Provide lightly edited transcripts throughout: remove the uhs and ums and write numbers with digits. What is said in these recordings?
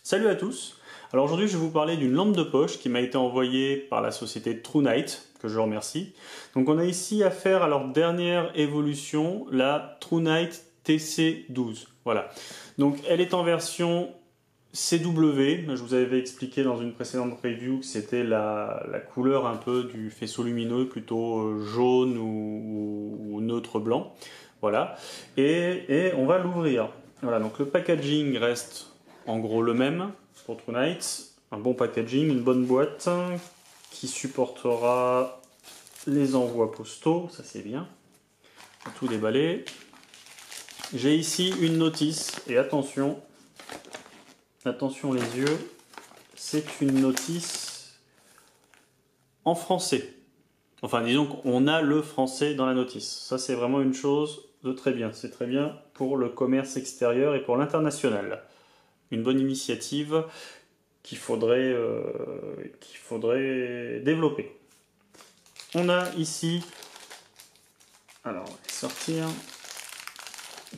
Salut à tous. Alors aujourd'hui je vais vous parler d'une lampe de poche qui m'a été envoyée par la société TrueNight, que je remercie. Donc on a ici affaire à leur dernière évolution, la TrueNight TC12. Voilà. Donc elle est en version CW. Je vous avais expliqué dans une précédente review que c'était la couleur un peu du faisceau lumineux, plutôt jaune ou neutre blanc. Voilà. Et on va l'ouvrir. Voilà, donc le packaging reste en gros le même pour TrueNight. Un bon packaging, une bonne boîte qui supportera les envois postaux, ça c'est bien. Tout déballé. J'ai ici une notice et attention les yeux, c'est une notice en français. Enfin disons qu'on a le français dans la notice. Ça c'est vraiment une chose de très bien. C'est très bien pour le commerce extérieur et pour l'international. Une bonne initiative qu'il faudrait développer. On a ici, alors on va sortir,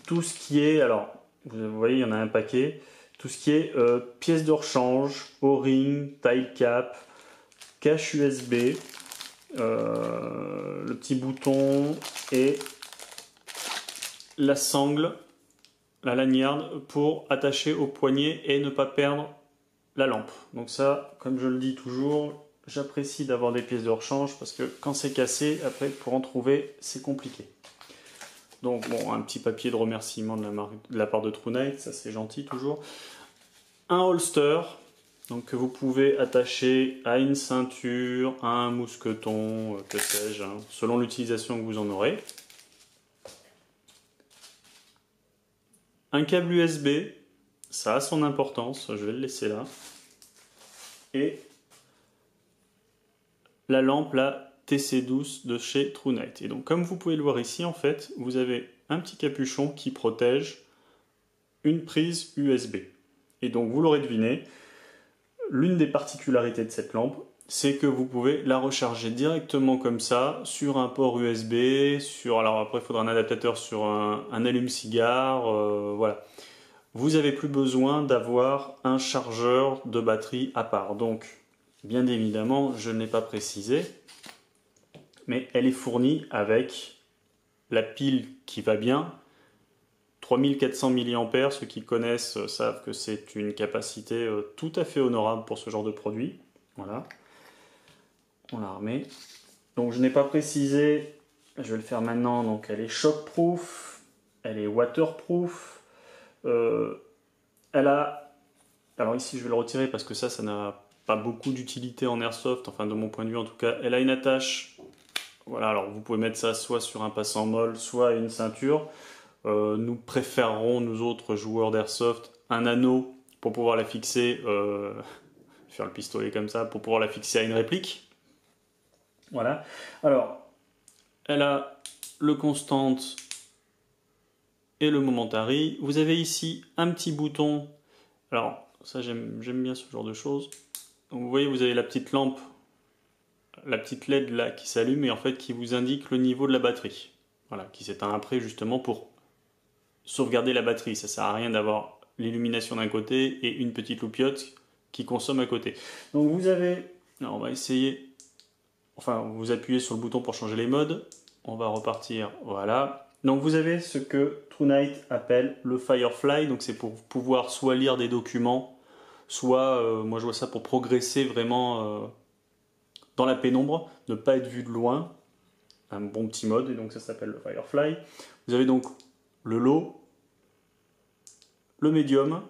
tout ce qui est, alors vous voyez il y en a un paquet, tout ce qui est pièces de rechange, O-ring, tile cap, cache USB, le petit bouton et la sangle, la lanière pour attacher au poignet et ne pas perdre la lampe. Donc ça, comme je le dis toujours, j'apprécie d'avoir des pièces de rechange parce que quand c'est cassé, après pour en trouver, c'est compliqué. Donc bon, un petit papier de remerciement de la part de TrueNight, ça c'est gentil toujours. Un holster, donc que vous pouvez attacher à une ceinture, à un mousqueton, que sais-je, hein, selon l'utilisation que vous en aurez. Un câble USB, ça a son importance, je vais le laisser là. Et la lampe, la TC12 de chez TrueNight. Et donc comme vous pouvez le voir ici, en fait, vous avez un petit capuchon qui protège une prise USB. Et donc vous l'aurez deviné, l'une des particularités de cette lampe, c'est que vous pouvez la recharger directement comme ça, sur un port USB, alors après il faudra un adaptateur sur un allume-cigare, voilà. Vous n'avez plus besoin d'avoir un chargeur de batterie à part. Donc, bien évidemment, je ne l'ai pas précisé, mais elle est fournie avec la pile qui va bien, 3400 mAh. Ceux qui connaissent savent que c'est une capacité tout à fait honorable pour ce genre de produit. Voilà, on la remet. Donc, je n'ai pas précisé, je vais le faire maintenant. Donc, elle est shockproof, elle est waterproof. Elle a, alors ici je vais le retirer parce que ça n'a pas beaucoup d'utilité en airsoft, enfin de mon point de vue en tout cas. Elle a une attache, voilà, alors vous pouvez mettre ça soit sur un passant molle, soit à une ceinture. Nous préférerons, nous autres joueurs d'airsoft, un anneau pour pouvoir la fixer, faire le pistolet comme ça, pour pouvoir la fixer à une réplique. Voilà, alors elle a le constant et le momentary. Vous avez ici un petit bouton, alors ça j'aime bien ce genre de choses. Donc vous voyez, vous avez la petite lampe, la petite LED là qui s'allume et en fait qui vous indique le niveau de la batterie. Voilà, qui s'éteint après justement pour sauvegarder la batterie. Ça sert à rien d'avoir l'illumination d'un côté et une petite loupiote qui consomme à côté. Donc vous avez, alors on va essayer, enfin vous appuyez sur le bouton pour changer les modes. On va repartir, voilà. Donc vous avez ce que TrueNight appelle le Firefly, donc c'est pour pouvoir soit lire des documents, soit, moi je vois ça pour progresser vraiment dans la pénombre, ne pas être vu de loin, un bon petit mode, et donc ça s'appelle le Firefly. Vous avez donc le low, le medium,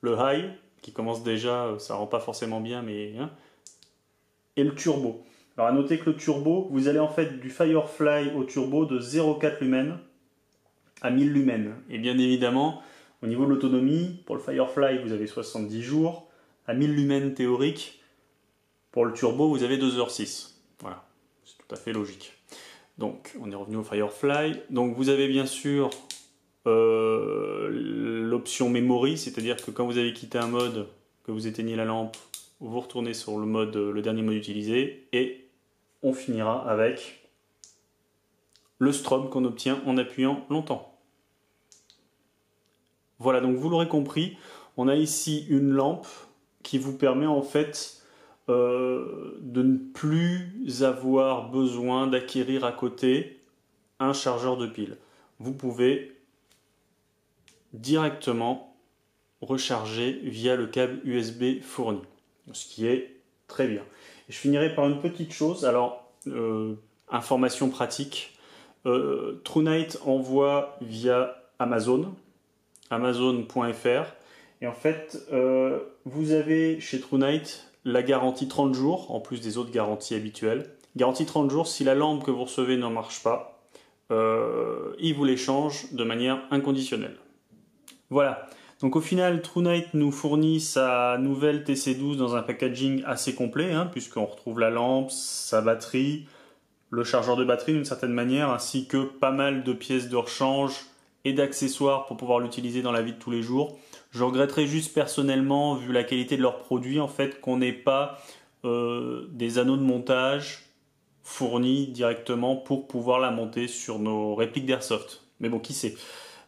le high, qui commence déjà, ça rend pas forcément bien, mais hein, et le turbo. Alors à noter que le turbo, vous allez en fait du Firefly au turbo de 0,4 lumens à 1000 lumens. Et bien évidemment, au niveau de l'autonomie, pour le Firefly, vous avez 70 jours. À 1000 lumens théorique, pour le turbo, vous avez 2h06. Voilà, c'est tout à fait logique. Donc on est revenu au Firefly. Donc vous avez bien sûr l'option memory, c'est-à-dire que quand vous avez quitté un mode, que vous éteignez la lampe, vous retournez sur le dernier mode utilisé et on finira avec le strobe qu'on obtient en appuyant longtemps. Voilà, donc vous l'aurez compris, On a ici une lampe qui vous permet en fait de ne plus avoir besoin d'acquérir à côté un chargeur de pile. Vous pouvez directement recharger via le câble USB fourni, ce qui est très bien. Et je finirai par une petite chose, alors information pratique, TrueNight envoie via Amazon, amazon.fr, et en fait vous avez chez TrueNight la garantie 30 jours, en plus des autres garanties habituelles. Garantie 30 jours, si la lampe que vous recevez ne marche pas, il vous l'échange de manière inconditionnelle. Voilà, donc au final, TrueNight nous fournit sa nouvelle TC12 dans un packaging assez complet, hein, puisqu'on retrouve la lampe, sa batterie, le chargeur de batterie d'une certaine manière, ainsi que pas mal de pièces de rechange et d'accessoires pour pouvoir l'utiliser dans la vie de tous les jours. Je regretterais juste personnellement, vu la qualité de leurs produits, en fait, qu'on n'ait pas des anneaux de montage fournis directement pour pouvoir la monter sur nos répliques d'Airsoft. Mais bon, qui sait,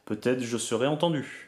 peut-être je serai entendu.